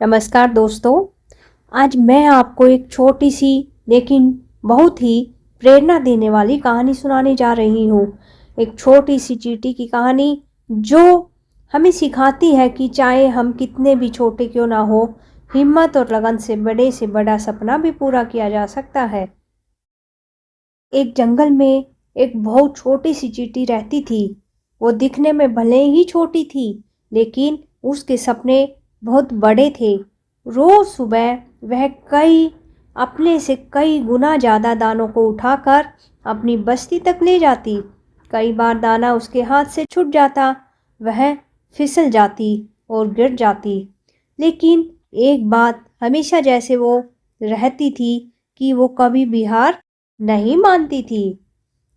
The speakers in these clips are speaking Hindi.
नमस्कार दोस्तों। आज मैं आपको एक छोटी सी लेकिन बहुत ही प्रेरणा देने वाली कहानी सुनाने जा रही हूँ। एक छोटी सी चींटी की कहानी जो हमें सिखाती है कि चाहे हम कितने भी छोटे क्यों ना हो, हिम्मत और लगन से बड़ा सपना भी पूरा किया जा सकता है। एक जंगल में एक बहुत छोटी सी चींटी रहती थी। वो दिखने में भले ही छोटी थी, लेकिन उसके सपने बहुत बड़े थे। रोज सुबह वह अपने से कई गुना ज़्यादा दानों को उठाकर अपनी बस्ती तक ले जाती। कई बार दाना उसके हाथ से छूट जाता, वह फिसल जाती और गिर जाती। लेकिन एक बात हमेशा जैसे वो रहती थी कि वो कभी भी हार नहीं मानती थी।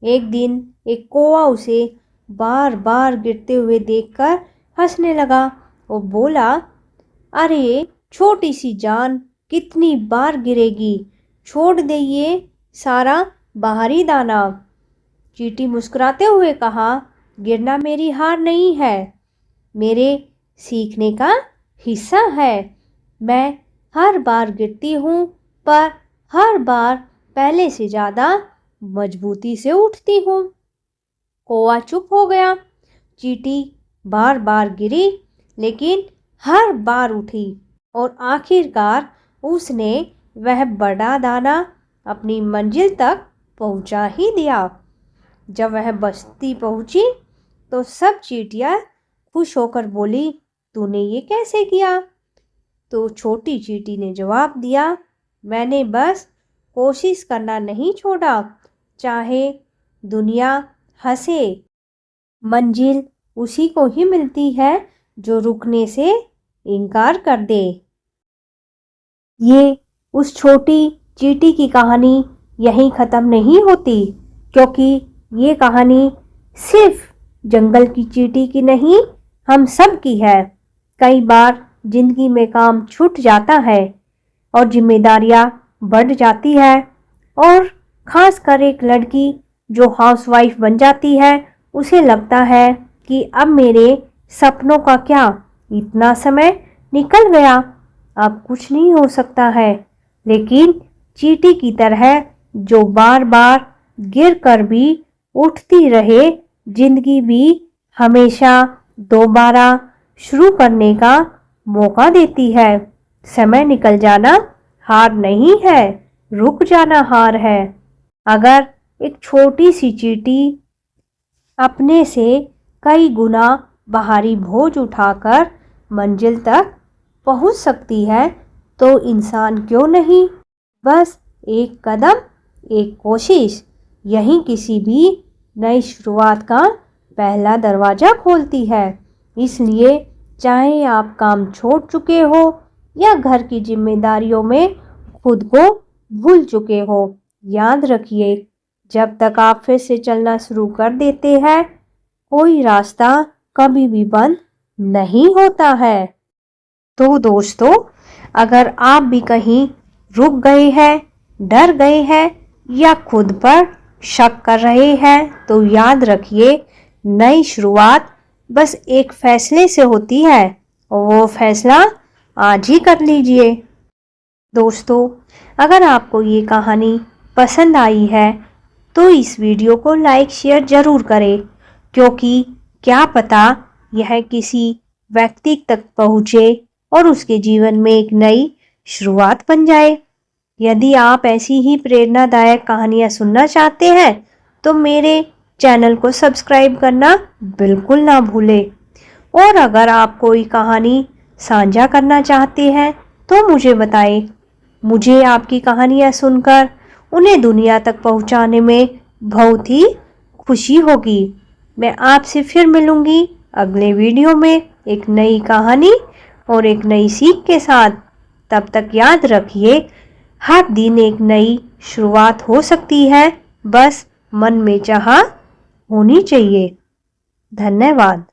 एक दिन एक कौवा उसे बार बार गिरते हुए देखकर हंसने लगा और बोला, अरे छोटी सी जान कितनी बार गिरेगी, छोड़ दे ये सारा बाहरी दाना। चींटी मुस्कुराते हुए कहा, गिरना मेरी हार नहीं है, मेरे सीखने का हिस्सा है। मैं हर बार गिरती हूँ, पर हर बार पहले से ज़्यादा मजबूती से उठती हूँ। कौवा चुप हो गया। चींटी बार बार गिरी, लेकिन हर बार उठी और आखिरकार उसने वह बड़ा दाना अपनी मंजिल तक पहुंचा ही दिया। जब वह बस्ती पहुंची तो सब चींटियां खुश होकर बोली, तूने ये कैसे किया? तो छोटी चींटी ने जवाब दिया, मैंने बस कोशिश करना नहीं छोड़ा, चाहे दुनिया हंसे। मंजिल उसी को ही मिलती है जो रुकने से इनकार कर दे। ये उस छोटी चींटी की कहानी यहीं ख़त्म नहीं होती, क्योंकि ये कहानी सिर्फ जंगल की चींटी की नहीं, हम सब की है। कई बार जिंदगी में काम छूट जाता है और जिम्मेदारियां बढ़ जाती है, और ख़ासकर एक लड़की जो हाउसवाइफ बन जाती है, उसे लगता है कि अब मेरे सपनों का क्या, इतना समय निकल गया, अब कुछ नहीं हो सकता है। लेकिन चींटी की तरह जो बार बार गिर कर भी उठती रहे, जिंदगी भी हमेशा दोबारा शुरू करने का मौका देती है। समय निकल जाना हार नहीं है, रुक जाना हार है। अगर एक छोटी सी चींटी अपने से कई गुना बाहरी बोझ उठाकर मंजिल तक पहुंच सकती है, तो इंसान क्यों नहीं? बस एक कदम, एक कोशिश, यही किसी भी नई शुरुआत का पहला दरवाज़ा खोलती है। इसलिए चाहे आप काम छोड़ चुके हो या घर की जिम्मेदारियों में खुद को भूल चुके हो, याद रखिए, जब तक आप फिर से चलना शुरू कर देते हैं, कोई रास्ता कभी भी बंद नहीं होता है। तो दोस्तों, अगर आप भी कहीं रुक गए हैं, डर गए हैं या खुद पर शक कर रहे हैं, तो याद रखिए, नई शुरुआत बस एक फैसले से होती है, और वो फैसला आज ही कर लीजिए। दोस्तों, अगर आपको ये कहानी पसंद आई है तो इस वीडियो को लाइक शेयर ज़रूर करें, क्योंकि क्या पता यह किसी व्यक्ति तक पहुँचे और उसके जीवन में एक नई शुरुआत बन जाए। यदि आप ऐसी ही प्रेरणादायक कहानियाँ सुनना चाहते हैं तो मेरे चैनल को सब्सक्राइब करना बिल्कुल ना भूलें। और अगर आप कोई कहानी साझा करना चाहते हैं तो मुझे बताएं। मुझे आपकी कहानियाँ सुनकर उन्हें दुनिया तक पहुँचाने में बहुत ही खुशी होगी। मैं आपसे फिर मिलूँगी अगले वीडियो में एक नई कहानी और एक नई सीख के साथ। तब तक याद रखिए, हर दिन एक नई शुरुआत हो सकती है, बस मन में चाह होनी चाहिए। धन्यवाद।